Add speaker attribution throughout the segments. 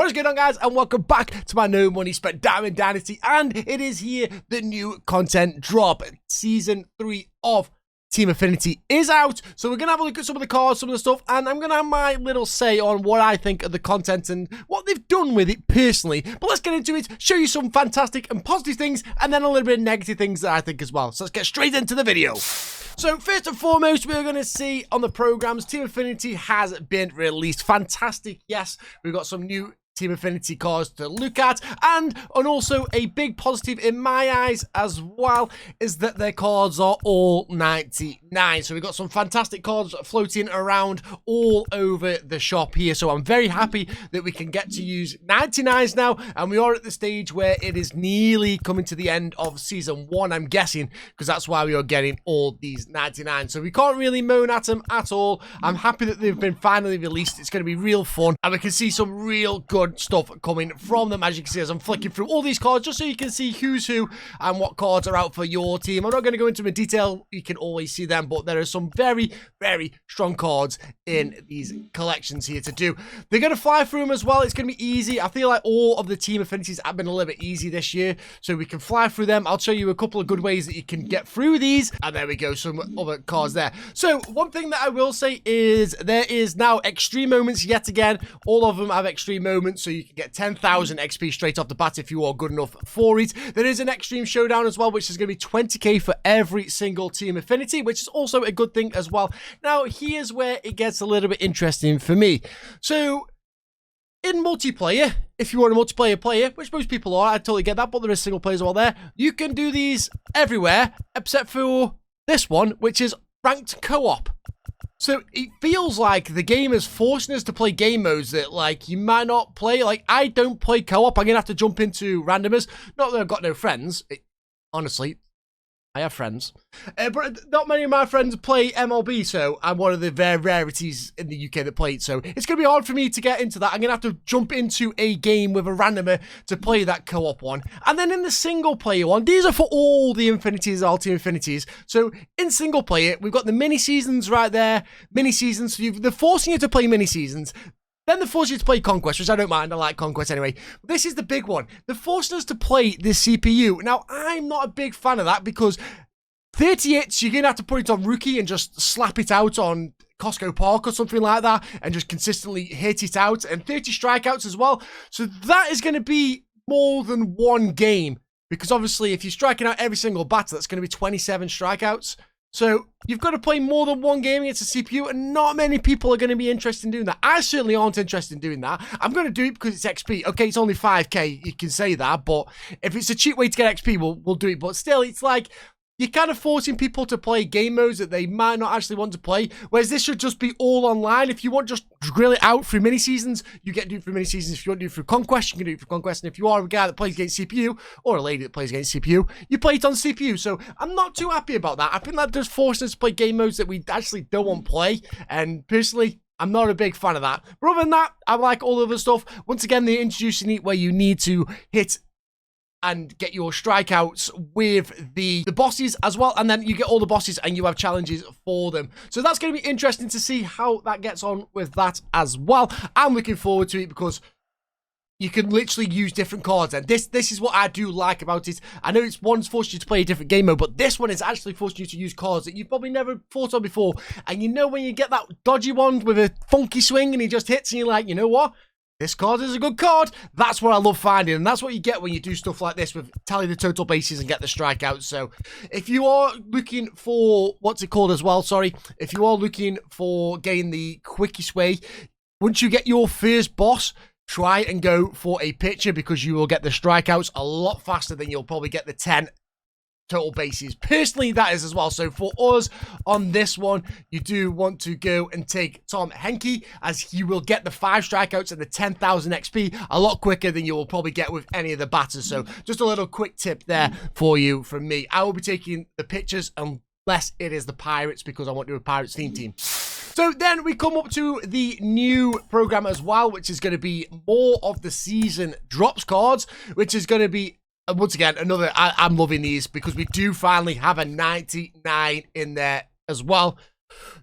Speaker 1: What is going on, guys, and welcome back to my No Money Spent Diamond Dynasty, and it is here, the new content drop. Season 3 of Team Affinity is out, so we're going to have a look at some of the cards, some of the stuff, and I'm going to have my little say on what I think of the content and what they've done with it personally. But let's get into it, show you some fantastic and positive things, and then a little bit of negative things that I think as well. So let's get straight into the video. So first and foremost, we're going to see on the programs, Team Affinity has been released. Fantastic, yes, we've got some new Team Affinity cards to look at, and also a big positive in my eyes as well is that their cards are all 99. So we've got some fantastic cards floating around all over the shop here. So I'm very happy that we can get to use 99s now, and we are at the stage where it is nearly coming to the end of season 1, I'm guessing, because that's why we are getting all these 99. So we can't really moan at them at all. I'm happy that they've been finally released. It's going to be real fun, and we can see some real good stuff coming from them, as you can see as I'm flicking through all these cards, just so you can see who's who and what cards are out for your team. I'm not going to go into them in detail, you can always see them, but there are some very, very strong cards in these collections here to do. They're going to fly through them as well. It's going to be easy. I feel like all of the Team Affinities have been a little bit easy this year, so we can fly through them. I'll show you a couple of good ways that you can get through these, and there we go, some other cards there. So one thing that I will say is there is now extreme moments yet again. All of them have extreme moments, so you can get 10,000 XP straight off the bat if you are good enough for it. There is an extreme showdown as well, which is going to be 20k for every single Team Affinity, which is also a good thing as well. Now, here's where it gets a little bit interesting for me. So, in multiplayer, if you are a multiplayer player, which most people are, I totally get that, but there is single players out there, you can do these everywhere, except for this one, which is ranked co-op. So it feels like the game is forcing us to play game modes that, like, you might not play. Like, I don't play co-op. I'm going to have to jump into randomers. Not that I've got no friends. Honestly, I have friends. But not many of my friends play MLB, so I'm one of the rare rarities in the UK that play it. So it's going to be hard for me to get into that. I'm going to have to jump into a game with a randomer to play that co-op one. And then in the single player one, these are for all the Infinities, all Team Affinities. So in single player, we've got the mini seasons right there. Mini seasons. So they're forcing you to play mini seasons. Then they're forcing you to play Conquest, which I don't mind. I like Conquest anyway. But this is the big one. They're forcing us to play this CPU. Now, I'm not a big fan of that because 30 hits, you're going to have to put it on Rookie and just slap it out on Costco Park or something like that and just consistently hit it out. And 30 strikeouts as well. So that is going to be more than one game. Because obviously, if you're striking out every single batter, that's going to be 27 strikeouts. So you've got to play more than one game against a CPU, and not many people are going to be interested in doing that. I certainly aren't interested in doing that. I'm going to do it because it's XP. Okay, it's only 5k, you can say that, but if it's a cheap way to get XP, we'll do it. But still, it's like you're kind of forcing people to play game modes that they might not actually want to play, whereas this should just be all online. If you want just grill it out through mini-seasons, you get to do it through mini-seasons. If you want to do it through Conquest, you can do it through Conquest. And if you are a guy that plays against CPU, or a lady that plays against CPU, you play it on CPU. So I'm not too happy about that. I think that does force us to play game modes that we actually don't want to play. And personally, I'm not a big fan of that. But other than that, I like all of the stuff. Once again, they're introducing it where you need to hit and get your strikeouts with the bosses as well, and then you get all the bosses and you have challenges for them. So that's going to be interesting to see how that gets on with that as well. I'm looking forward to it because you can literally use different cards, and this is what I do like about it. I know it's one's forced you to play a different game mode, but this one is actually forcing you to use cards that you've probably never thought of before. And you know when you get that dodgy one with a funky swing and he just hits and you're like, you know what? This card is a good card. That's what I love finding, and that's what you get when you do stuff like this with tally the total bases and get the strikeouts. So if you are looking for, what's it called as well, sorry, if you are looking for getting the quickest way, once you get your first boss, try and go for a pitcher because you will get the strikeouts a lot faster than you'll probably get the 10 total bases. Personally, that is as well. So for us on this one, you do want to go and take Tom Henke, as he will get the 5 strikeouts and the 10,000 XP a lot quicker than you will probably get with any of the batters. So just a little quick tip there for you from me. I will be taking the pitchers unless it is the Pirates, because I want to do a Pirates theme team. So then we come up to the new program as well, which is going to be more of the season drops cards, which is going to be once again, I'm loving these because we do finally have a 99 in there as well.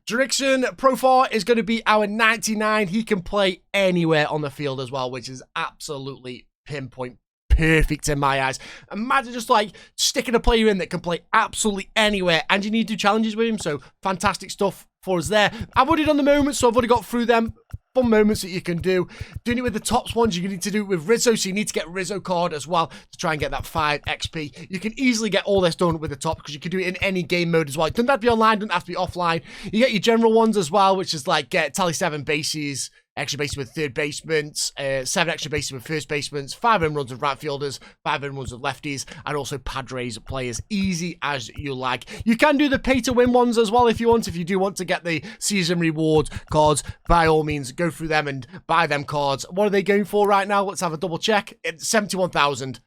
Speaker 1: Jurickson profile is going to be our 99. He can play anywhere on the field as well, which is absolutely pinpoint perfect in my eyes. Imagine just like sticking a player in that can play absolutely anywhere, and you need to do challenges with him. So fantastic stuff for us there. I've already done the moments, so I've already got through them. Fun moments that you can do. Doing it with the tops ones, you need to do it with Rizzo, so you need to get Rizzo card as well to try and get that 5 XP. You can easily get all this done with the top because you can do it in any game mode as well. It doesn't have to be online, doesn't have to be offline. You get your general ones as well, which is like get tally 7 bases, extra bases with third basemen, 7 extra bases with first basemen, 5 home runs with right fielders, 5 home runs with lefties, and also Padres players. Easy as you like. You can do the pay to win ones as well if you want. If you do want to get the season reward cards, by all means, go through them and buy them cards. What are they going for right now? Let's have a double check. It's 71,000.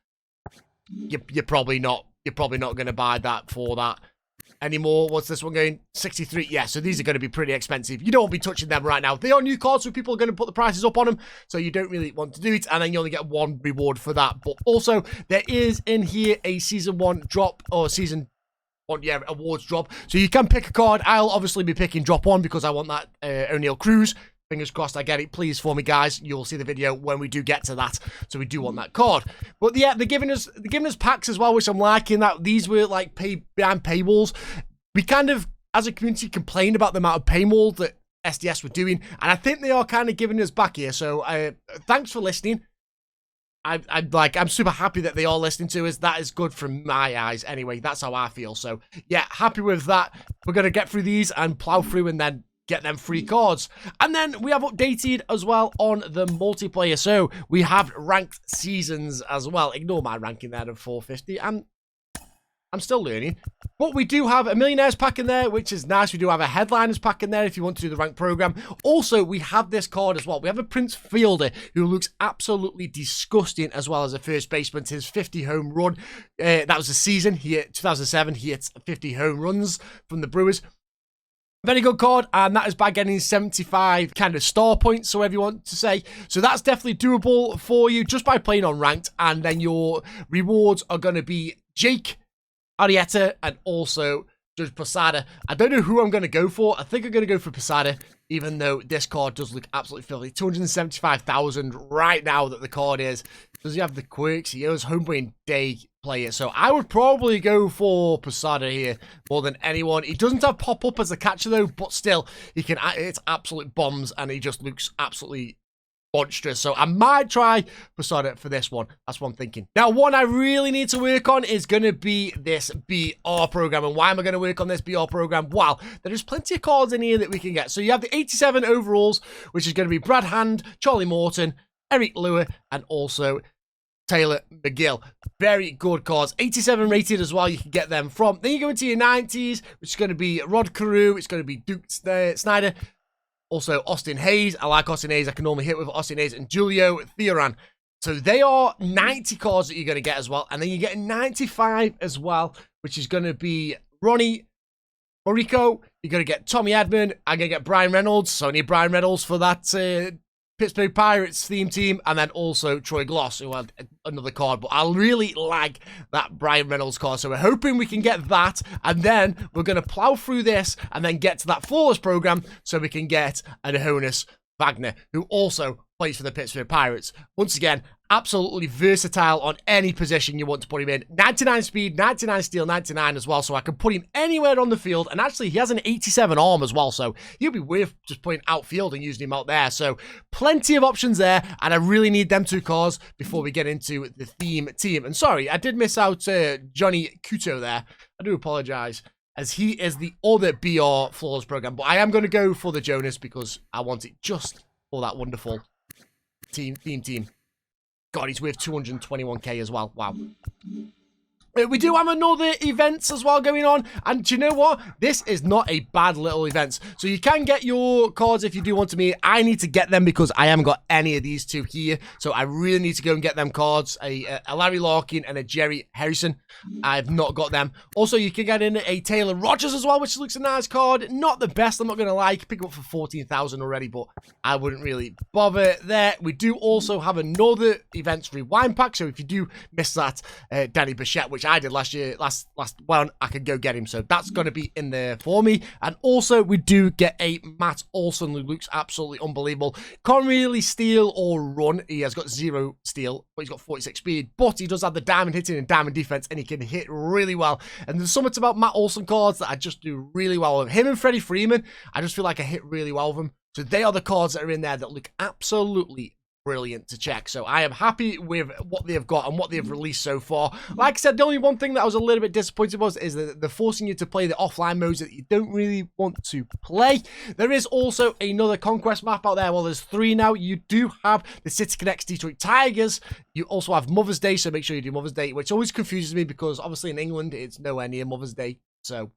Speaker 1: You're probably not going to buy that for that anymore. What's this one going? 63. Yeah, so these are going to be pretty expensive. You don't want to be touching them right now. They are new cards, so people are going to put the prices up on them, so you don't really want to do it, and then you only get 1 reward for that. But also, there is in here a season 1 drop, or season 1, yeah, awards drop, so you can pick a card. I'll obviously be picking drop 1 because I want that O'Neal Cruz. Fingers crossed I get it. Please for me, guys. You'll see the video when we do get to that. So we do want that card. But yeah, they're giving us packs as well, which I'm liking. That these were like behind paywalls. We kind of, as a community, complained about the amount of paywall that SDS were doing, and I think they are kind of giving us back here. So thanks for listening. I'm super happy that they are listening to us. That is good from my eyes anyway. That's how I feel. So yeah, happy with that. We're gonna get through these and plow through and then get them free cards. And then we have updated as well on the multiplayer. So we have ranked seasons as well. Ignore my ranking there of 450. I'm still learning. But we do have a Millionaires pack in there, which is nice. We do have a Headliners pack in there if you want to do the ranked program. Also, we have this card as well. We have a Prince Fielder who looks absolutely disgusting as well as a first baseman. His 50 home run. That was the season. He hit 2007. He hit 50 home runs from the Brewers. Very good card, and that is by getting 75 kind of star points, so whatever you want to say. So that's definitely doable for you just by playing on ranked, and then your rewards are going to be Jake Arrieta and also Judge Posada. I don't know who I'm going to go for. I think I'm going to go for Posada, even though this card does look absolutely filthy. 275,000 right now that the card is. Does he have the quirks? He is Homeboy Day player. So I would probably go for Posada here more than anyone. He doesn't have pop-up as a catcher though, but still, he can hit absolute bombs and he just looks absolutely monstrous. So I might try Posada for this one. That's what I'm thinking. Now, one I really need to work on is going to be this BR program. And why am I going to work on this BR program? Well, there is plenty of cards in here that we can get. So you have the 87 overalls, which is going to be Brad Hand, Charlie Morton, Eric Lure, and also Taylor McGill. Very good cards. 87 rated as well. You can get them from. Then you go into your 90s, which is going to be Rod Carew. It's going to be Duke Snyder. Also, Austin Hayes. I like Austin Hayes. I can normally hit with Austin Hayes and Julio Theoran. So they are 90 cards that you're going to get as well. And then you get 95 as well, which is going to be Ronnie Morico. You're going to get Tommy Edman. I'm going to get Brian Reynolds. So I need Brian Reynolds for that Pittsburgh Pirates theme team, and then also Troy Gloss, who had another card, but I really like that Brian Reynolds card, so we're hoping we can get that, and then we're going to plow through this, and then get to that Flawless program, so we can get an Honus Wagner, who also plays for the Pittsburgh Pirates. Once again, absolutely versatile on any position you want to put him in. 99 speed, 99 steal, 99 as well, so I can put him anywhere on the field. And actually, he has an 87 arm as well, so he'll be worth just putting outfield and using him out there. So plenty of options there, and I really need them 2 cards before we get into the theme team. And sorry, I did miss out Johnny Kuto there. I do apologize, as he is the other BR Flawless program. But I am going to go for the Jonas because I want it just for that wonderful theme team. God, he's worth 221k as well. Wow. We do have another events as well going on, and do you know what? This is not a bad little event. So you can get your cards if you do want to me. I need to get them because I haven't got any of these 2 here, so I really need to go and get them cards. A Larry Larkin and a Jerry Harrison. I've not got them. Also, you can get in a Taylor Rogers as well, which looks a nice card. Not the best, I'm not going to lie. Pick him up for 14,000 already, but I wouldn't really bother there. We do also have another events rewind pack, so if you do miss that Danny Bichette, which I did last year, last one, I could go get him. So that's going to be in there for me. And also, we do get a Matt Olson, who looks absolutely unbelievable. Can't really steal or run. He has got 0 steal, but he's got 46 speed. But he does have the diamond hitting and diamond defense, and he can hit really well. And there's something about Matt Olson cards that I just do really well with. Him and Freddie Freeman, I just feel like I hit really well with them. So they are the cards that are in there that look absolutely brilliant to check. So I am happy with what they've got and what they've released so far. Like I said, the only one thing that I was a little bit disappointed is that they're forcing you to play the offline modes that you don't really want to play. There is also another Conquest map out there. Well, there's 3 now. You do have the City Connects Detroit Tigers. You also have Mother's Day, so make sure you do Mother's Day, which always confuses me because obviously in England, it's nowhere near Mother's Day. So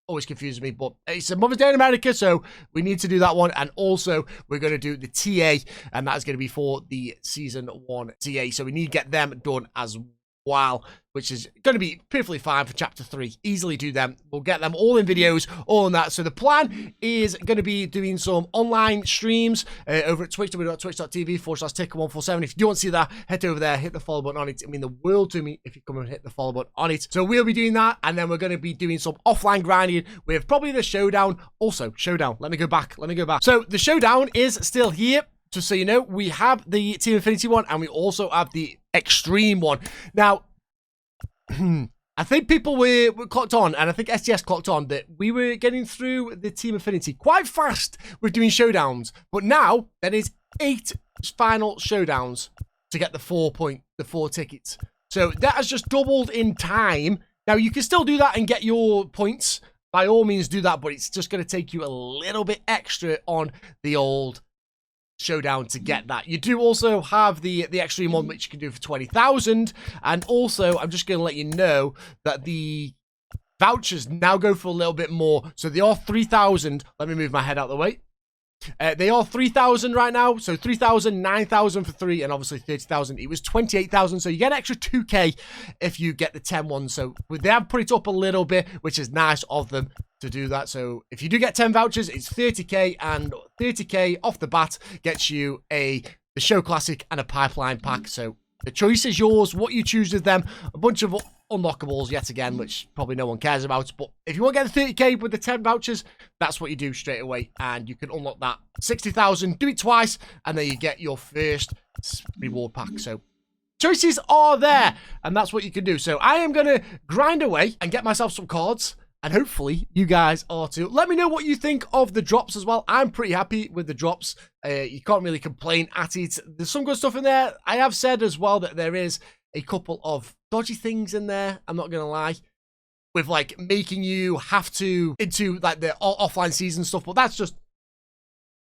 Speaker 1: always confuses me, but it's a Mother's Day in America, so we need to do that one. And also, we're going to do the TA, and that is going to be for the Season 1 TA. So we need to get them done as well, which is going to be perfectly fine for Chapter 3. Easily do them. We'll get them all in videos, all in that. So the plan is going to be doing some online streams over at Twitch, twitch.tv/ticker147. If you do want to see that, head over there, hit the follow button on it. It mean the world to me if you come and hit the follow button on it. So we'll be doing that, and then we're going to be doing some offline grinding with probably the Showdown. Also, Showdown. Let me go back. So the Showdown is still here. Just so you know, we have the Team Infinity one, and we also have the Extreme one. Now, I think people were clocked on, and I think STS clocked on, that we were getting through the Team Infinity quite fast with doing Showdowns. But now, there is 8 final Showdowns to get the 4 tickets. So that has just doubled in time. Now, you can still do that and get your points. By all means, do that, but it's just going to take you a little bit extra on the old Showdown to get that. You do also have the Extreme one, which you can do for 20,000. And also, I'm just going to let you know that the vouchers now go for a little bit more. So they are 3,000. Let me move my head out of the way. They are 3,000 right now. So 3,000, 9,000 for 3, and obviously 30,000. It was 28,000. So you get an extra 2k if you get the 10 ones. So they have put it up a little bit, which is nice of them to do that. So if you do get 10 vouchers, it's 30k, and 30k off the bat gets you the Show Classic and a Pipeline pack. So the choice is yours, what you choose with them. A bunch of unlockables yet again, which probably no one cares about. But if you want to get the 30k with the 10 vouchers, that's what you do straight away, and you can unlock that 60,000. Do it twice, and then you get your first reward pack. So choices are there, and that's what you can do. So I am going to grind away and get myself some cards, and hopefully you guys are too. Let me know what you think of the drops as well. I'm pretty happy with the drops. You can't really complain at it. There's some good stuff in there. I have said as well that there is a couple of dodgy things in there, I'm not going to lie, with like making you have to into like the offline season stuff, but that's just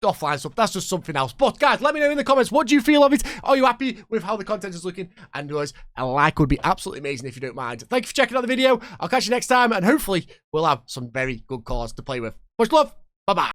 Speaker 1: offline stuff. That's just something else. But guys, let me know in the comments, what do you feel of it? Are you happy with how the content is looking? And guys, a like would be absolutely amazing if you don't mind. Thank you for checking out the video. I'll catch you next time, and hopefully we'll have some very good cards to play with. Much love. Bye bye.